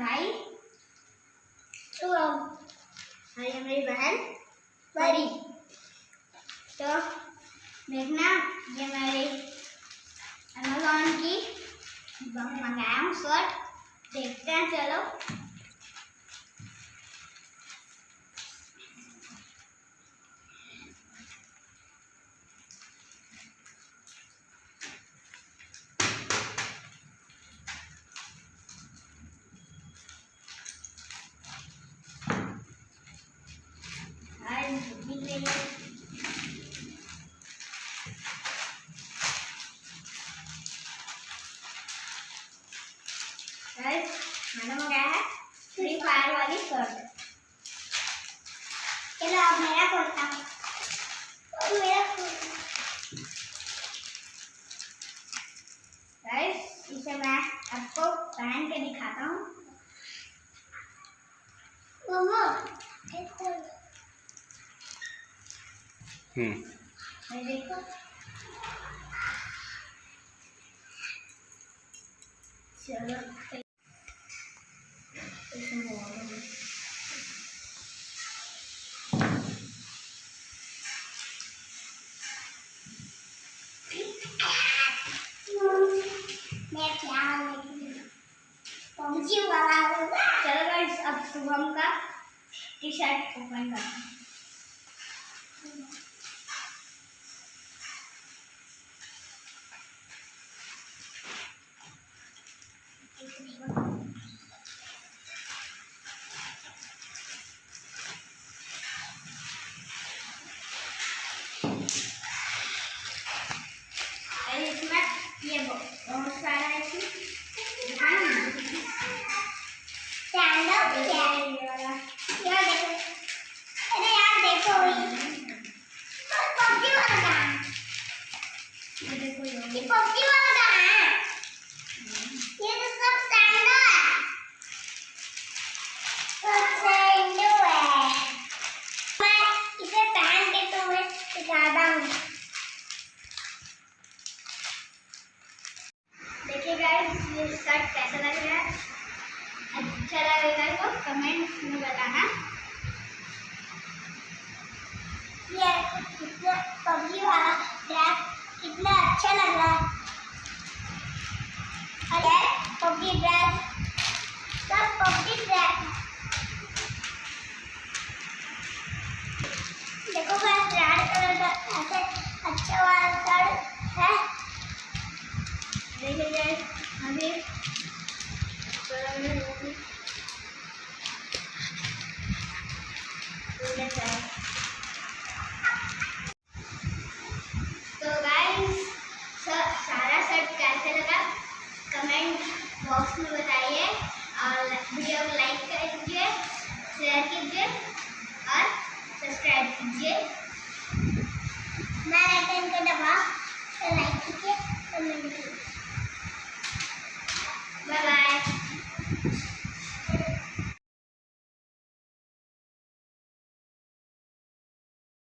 भाई शुभम और ये मेरी बहन परी। तो देखना ये मेरी अमेज़न की मंगाया हूँ शर्ट, देखते हैं चलो। मैंने मंगाया है फ्री फायर वाली शर्ट। चलो अब मेरा खोलता हूँ। इसे मैं आपको पहन के दिखाता हूँ। देखो चलो मैं क्या पहुंची वाला हूँ। चलो गाइस अब शुभम का टी शर्ट ओपन करते हैं। इसमें ये बहुत सारा है यार देखो, अरे यार देखो पबजी वाला गाना, ये देखो ये पबजी वाला गाना है। ये तो सब सैंडो है, सब सैंडो है। मैं इसे पहन के तुम्हें दिखाता हूँ। देखिए गाइस ये शर्ट कैसा लग रहा है, अच्छा लगेगा तो कमेंट में बताना। ये कितना पबजी वाला ड्रेस कितना अच्छा लग रहा है। अरे पबजी ड्रेस सब पबजी ड्रेस देखो गाइस रेड कलर का ऐसे अच्छा वाला शर्ट है। देखिए गाइस अभी तो गाइस सारा शर्ट कैसे लगा कमेंट बॉक्स में बताइए और वीडियो को लाइक कर दीजिए, शेयर कीजिए और सब्सक्राइब कीजिए। बेल आइकन को दबा लाइक कीजिए, कमेंट कीजिए।